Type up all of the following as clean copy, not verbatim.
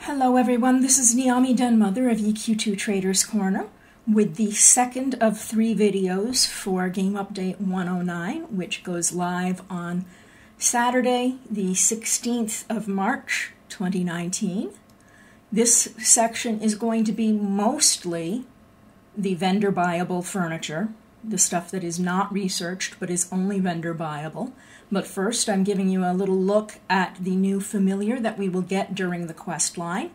Hello everyone, this is Naomi Dunmother of EQ2 Traders Corner with the second of 3 videos for Game Update 109, which goes live on Saturday, the 16th of March, 2019. This section is going to be mostly the vendor buyable furniture, the stuff that is not researched but is only vendor buyable. But first, I'm giving you a little look at the new familiar that we will get during the quest line.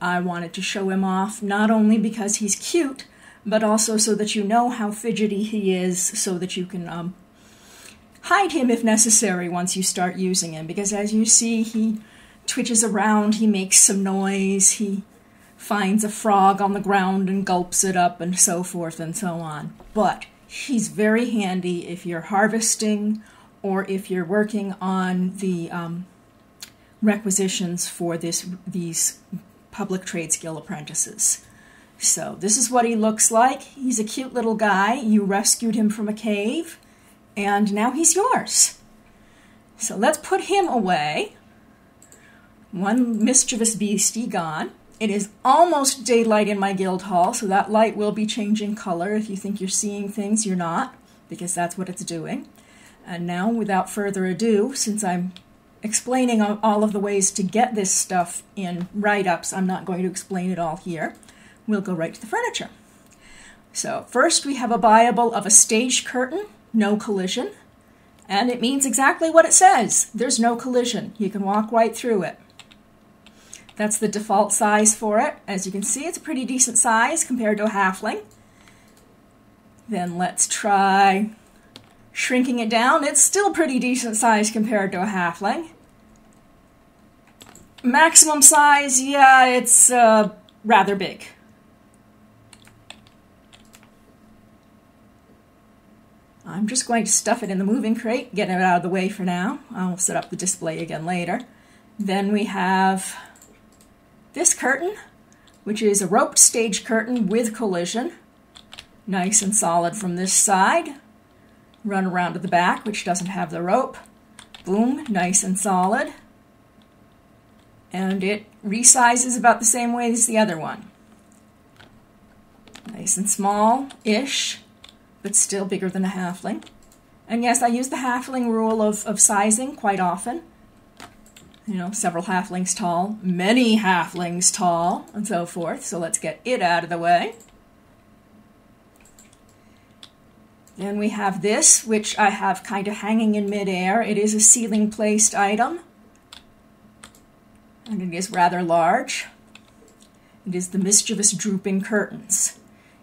I wanted to show him off not only because he's cute, but also so that you know how fidgety he is, so that you can hide him if necessary once you start using him. Because as you see, he twitches around, he makes some noise, he finds a frog on the ground and gulps it up, and so forth and so on. But he's very handy if you're harvesting or if you're working on the requisitions for these public trade skill apprentices. So this is what he looks like. He's a cute little guy. You rescued him from a cave, and now he's yours. So let's put him away. One mischievous beastie gone. It is almost daylight in my guild hall, so that light will be changing color. If you think you're seeing things, you're not, because that's what it's doing. And now, without further ado, since I'm explaining all of the ways to get this stuff in write-ups, I'm not going to explain it all here. We'll go right to the furniture. So first we have a buyable of a stage curtain, no collision. And it means exactly what it says. There's no collision. You can walk right through it. That's the default size for it. As you can see, it's a pretty decent size compared to a halfling. Then let's try shrinking it down. It's still pretty decent size compared to a halfling. Maximum size, yeah, it's rather big. I'm just going to stuff it in the moving crate, get it out of the way for now. I'll set up the display again later. Then we have this curtain, which is a roped stage curtain with collision. Nice and solid from this side. Run around to the back, which doesn't have the rope. Boom, nice and solid. And it resizes about the same way as the other one. Nice and small-ish, but still bigger than a halfling. And yes, I use the halfling rule of sizing quite often. You know, several halflings tall, many halflings tall, and so forth. So let's get it out of the way. Then we have this, which I have kind of hanging in midair. It is a ceiling-placed item, and it is rather large. It is the Mischievous Drooping curtains.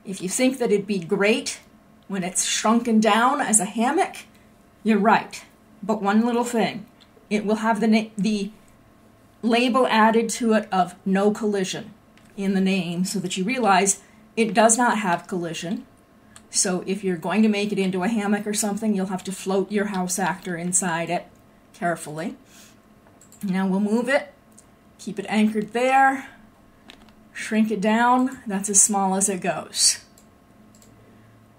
If you think that it'd be great when it's shrunken down as a hammock, you're right. But one little thing, it will have the label added to it of no collision in the name, so that you realize it does not have collision. So if you're going to make it into a hammock or something, you'll have to float your house actor inside it carefully. Now we'll move it, keep it anchored there, shrink it down. That's as small as it goes.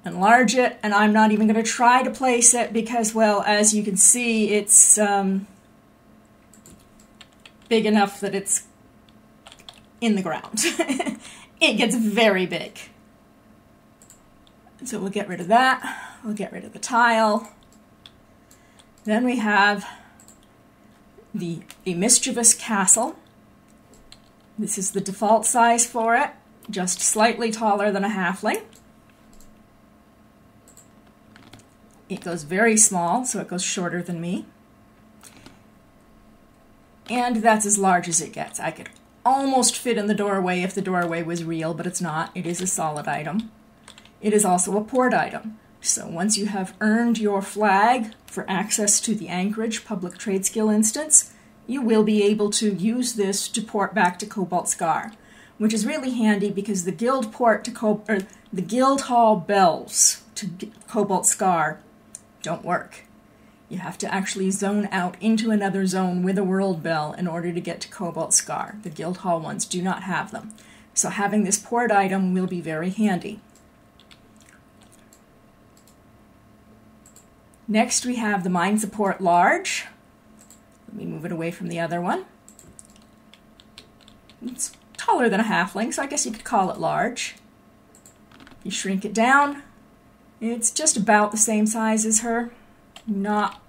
Enlarge it, and I'm not even going to try to place it because, well, as you can see, it's big enough that it's in the ground. It gets very big. So we'll get rid of that. We'll get rid of the tile. Then we have the Mischievous Castle. This is the default size for it, just slightly taller than a halfling. It goes very small, so it goes shorter than me. And that's as large as it gets. I could almost fit in the doorway if the doorway was real, but it's not. It is a solid item. It is also a port item. So once you have earned your flag for access to the Anchorage public trade skill instance, you will be able to use this to port back to Cobalt Scar, which is really handy because the guild port to the guild hall bells to Cobalt Scar don't work. You have to actually zone out into another zone with a world bell in order to get to Cobalt Scar. The guild hall ones do not have them. So having this port item will be very handy. Next we have the Mine Support Large. Let me move it away from the other one. It's taller than a halfling, so I guess you could call it large. You shrink it down, it's just about the same size as her. Not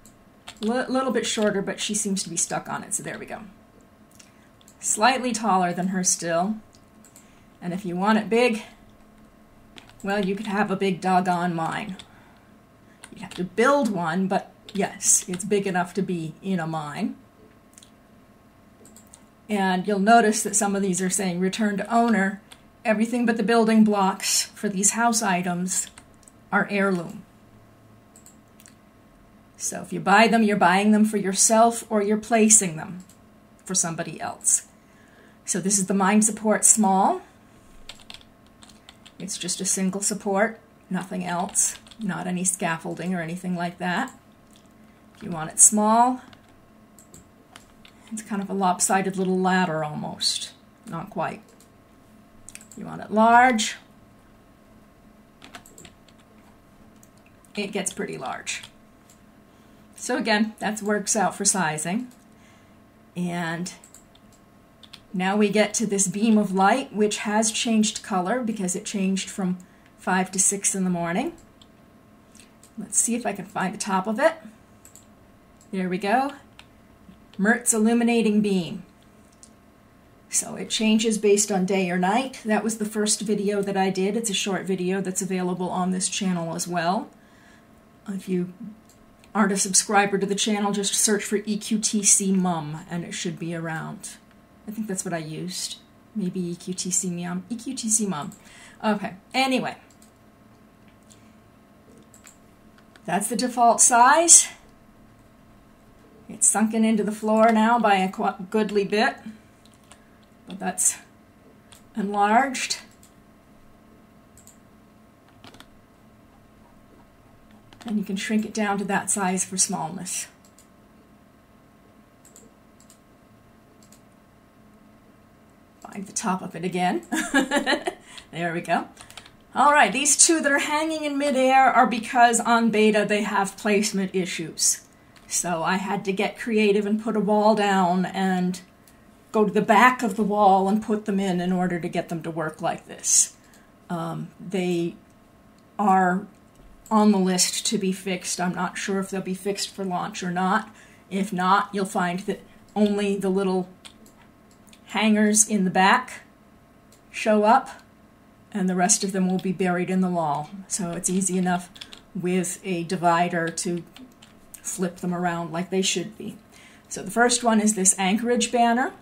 a little bit shorter, but she seems to be stuck on it, so there we go. Slightly taller than her still. And if you want it big, well, you could have a big doggone mine. You'd have to build one, but yes, it's big enough to be in a mine. And you'll notice that some of these are saying return to owner. Everything but the building blocks for these house items are heirloom. So if you buy them, you're buying them for yourself or you're placing them for somebody else. So this is the mine support small. It's just a single support, nothing else, not any scaffolding or anything like that. If you want it small, it's kind of a lopsided little ladder almost, not quite. If you want it large, it gets pretty large. So again, that works out for sizing. And now we get to this beam of light, which has changed color because it changed from 5 to 6 in the morning. Let's see if I can find the top of it. There we go. Mert's illuminating beam. So it changes based on day or night. That was the first video that I did. It's a short video that's available on this channel as well. If you aren't a subscriber to the channel, just search for EQ2 Mum and it should be around. I think that's what I used. Maybe EQ2 Mum. EQ2 Mum. Okay, anyway. That's the default size. It's sunken into the floor now by a goodly bit. But that's enlarged. And you can shrink it down to that size for smallness. Find the top of it again. There we go. All right, these two that are hanging in midair are because on beta they have placement issues. So I had to get creative and put a wall down and go to the back of the wall and put them in order to get them to work like this. They are on the list to be fixed. I'm not sure if they'll be fixed for launch or not. If not, you'll find that only the little hangers in the back show up and the rest of them will be buried in the wall. So it's easy enough with a divider to flip them around like they should be. So the first one is this Anchorage Banner.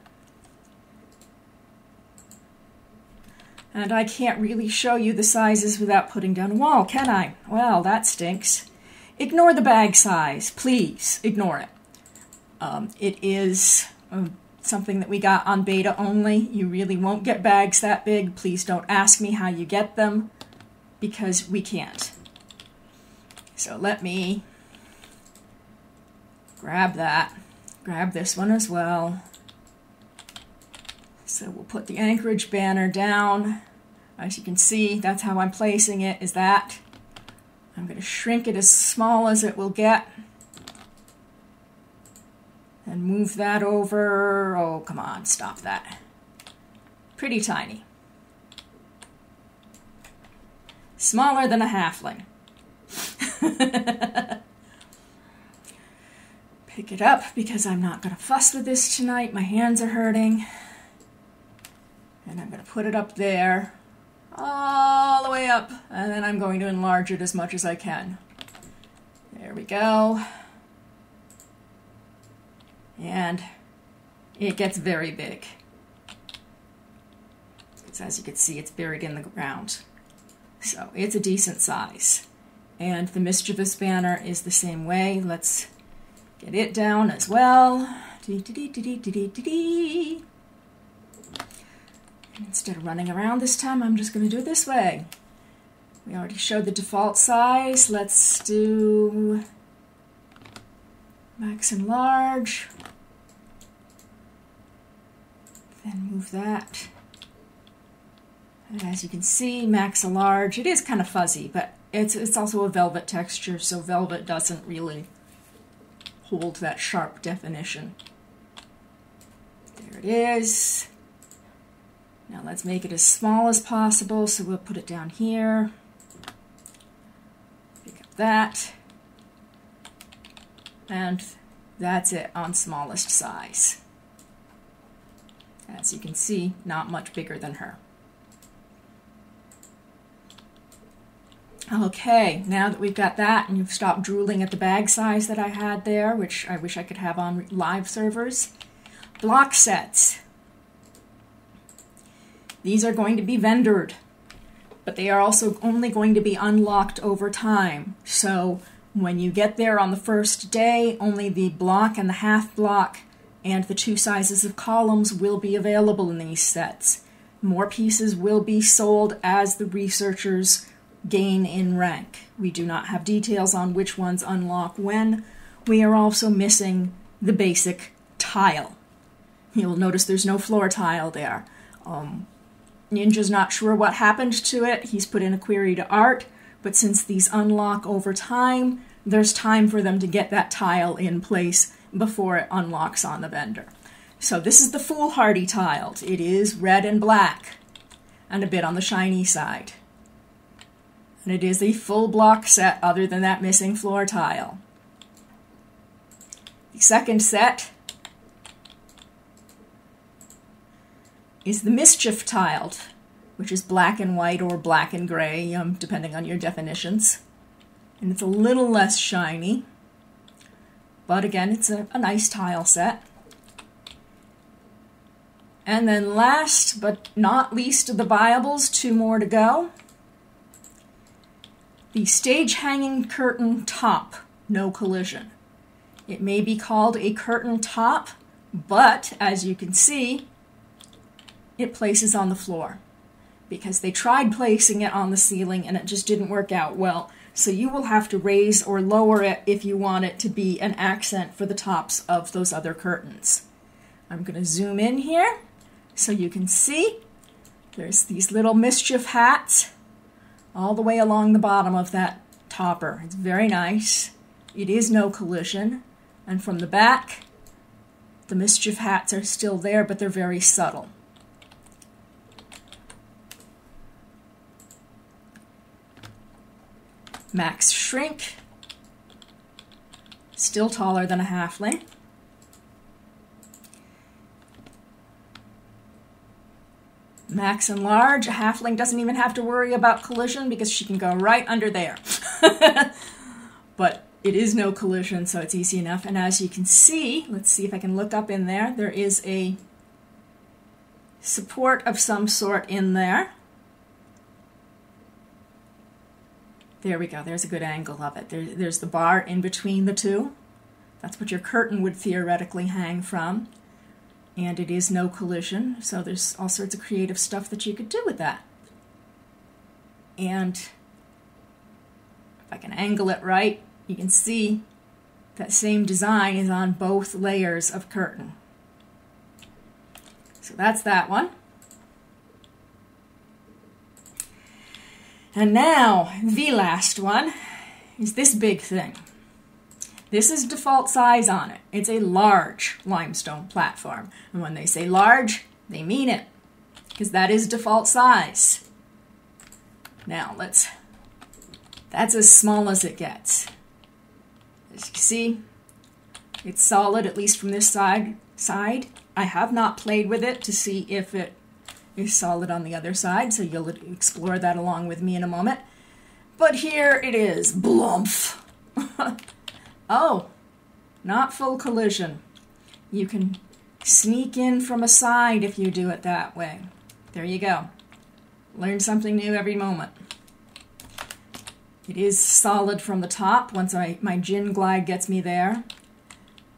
And I can't really show you the sizes without putting down a wall, can I? Well, that stinks. Ignore the bag size, please. Ignore it. It is something that we got on beta only. You really won't get bags that big. Please don't ask me how you get them, because we can't. So let me grab that. Grab this one as well. So we'll put the Anchorage Banner down. As you can see, that's how I'm placing it, is that. I'm going to shrink it as small as it will get. And move that over. Oh, come on, stop that. Pretty tiny. Smaller than a halfling. Pick it up because I'm not going to fuss with this tonight. My hands are hurting. And I'm going to put it up there, all the way up, and then I'm going to enlarge it as much as I can. There we go. And it gets very big. Because as you can see, it's buried in the ground. So it's a decent size. And the Mischievous Banner is the same way. Let's get it down as well. Instead of running around this time, I'm just going to do it this way. We already showed the default size. Let's do max and large. Then move that. And as you can see, max and large. It is kind of fuzzy, but it's also a velvet texture, so velvet doesn't really hold that sharp definition. There it is. Now let's make it as small as possible, so we'll put it down here. Pick up that. And that's it on smallest size. As you can see, not much bigger than her. Okay, now that we've got that and you've stopped drooling at the bag size that I had there, which I wish I could have on live servers, block sets. These are going to be vendored, but they are also only going to be unlocked over time. So when you get there on the first day, only the block and the half block and the 2 sizes of columns will be available in these sets. More pieces will be sold as the researchers gain in rank. We do not have details on which ones unlock when. We are also missing the basic tile. You'll notice there's no floor tile there. Ninja's not sure what happened to it. He's put in a query to art, but since these unlock over time, there's time for them to get that tile in place before it unlocks on the vendor. So this is the Foolhardy Tiles. It is red and black, and a bit on the shiny side. And it is a full block set other than that missing floor tile. The second set is the Mischief Tiled, which is black and white or black and gray, depending on your definitions. And it's a little less shiny, but again, it's a nice tile set. And then last but not least of the viables, 2 more to go. The stage hanging curtain top, no collision. It may be called a curtain top, but as you can see, it places on the floor because they tried placing it on the ceiling and it just didn't work out well. So you will have to raise or lower it if you want it to be an accent for the tops of those other curtains. I'm going to zoom in here so you can see there's these little mischief hats all the way along the bottom of that topper. It's very nice. It is no collision. And from the back, the mischief hats are still there, but they're very subtle. Max shrink, still taller than a halfling. Max enlarge, a halfling doesn't even have to worry about collision because she can go right under there. But it is no collision, so it's easy enough. And as you can see, let's see if I can look up in there, there is a support of some sort in there. There we go, there's a good angle of it. There's the bar in between the two. That's what your curtain would theoretically hang from. And it is no collision, so there's all sorts of creative stuff that you could do with that. And if I can angle it right, you can see that same design is on both layers of curtain. So that's that one. And now, the last one is this big thing. This is default size on it. It's a large limestone platform. And when they say large, they mean it, because that is default size. Now, that's as small as it gets. As you can see, it's solid, at least from this side. I have not played with it to see if it is solid on the other side, so you'll explore that along with me in a moment. But here it is. Blumph! Oh, not full collision. You can sneak in from a side if you do it that way. There you go. Learn something new every moment. It is solid from the top once my gin glide gets me there.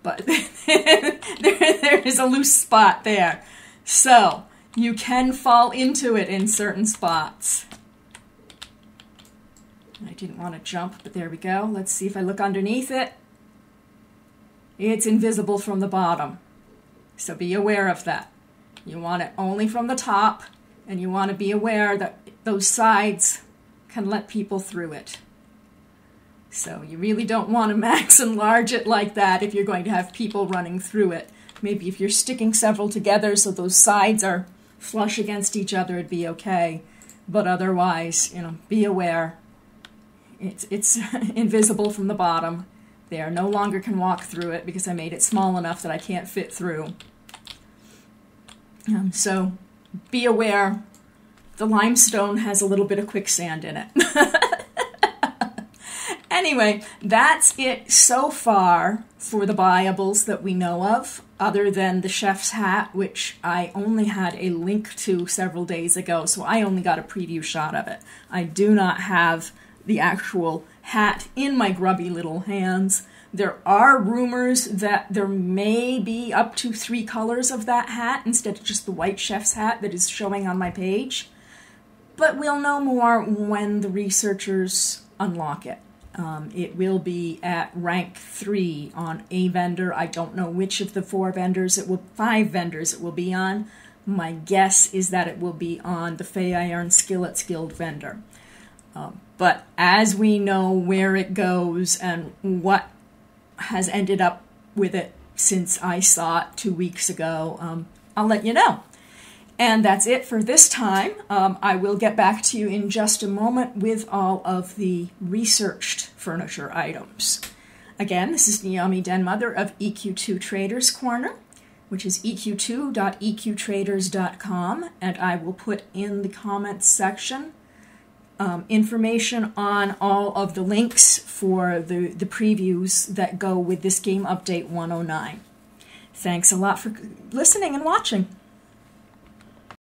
But there is a loose spot there. So, you can fall into it in certain spots. I didn't want to jump, but there we go. Let's see if I look underneath it. It's invisible from the bottom. So be aware of that. You want it only from the top, and you want to be aware that those sides can let people through it. So you really don't want to max enlarge it like that if you're going to have people running through it. Maybe if you're sticking several together so those sides are flush against each other, it'd be okay. But otherwise, you know, be aware. It's invisible from the bottom. There, no longer can walk through it because I made it small enough that I can't fit through. So be aware, the limestone has a little bit of quicksand in it. Anyway, that's it so far for the buyables that we know of, other than the chef's hat, which I only had a link to several days ago, so I only got a preview shot of it. I do not have the actual hat in my grubby little hands. There are rumors that there may be up to 3 colors of that hat instead of just the white chef's hat that is showing on my page. But we'll know more when the researchers unlock it. It will be at rank 3 on a vendor. I don't know which of the 5 vendors it will be on. My guess is that it will be on the Fey Iron Skillets Guild vendor. But as we know where it goes and what has ended up with it since I saw it 2 weeks ago, I'll let you know. And that's it for this time. I will get back to you in just a moment with all of the researched furniture items. Again, this is Naomi Denmother of EQ2 Traders Corner, which is eq2.eqtraders.com, and I will put in the comments section information on all of the links for the previews that go with this Game Update 109. Thanks a lot for listening and watching.